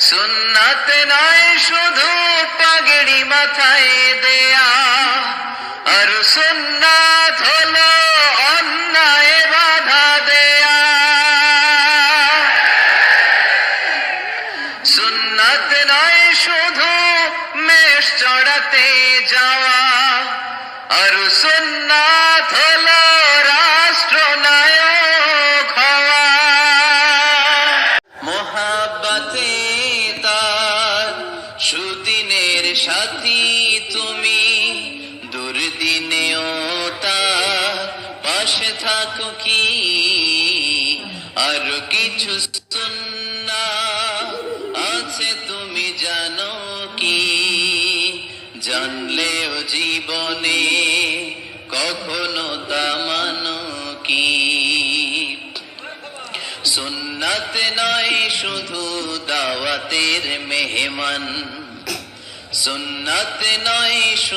সুন্নাত নয় শুধু পাগড়ি মাথায় দেয়া, আর সুন্নাত হলো অন্যায় বাধা দেয়া। সুন্নাত নয় শুধু মেষ চড়াতে যাওয়া, আর সুন্নাত হলো রাষ্ট্রনায়ক হওয়া। মোহাব্বতে তার সুদিনের সাথী তুমি, দুর্দিনেও তার পাশে থাকো কি? আর কিছু সুন্নাত আছে তুমি জানো কি? জানলেও জীবনে কখনো তা মানো কি? সুন্নাত নয় শুধু দাওয়াতের মেহমান, সুন্নাত নয় শুধু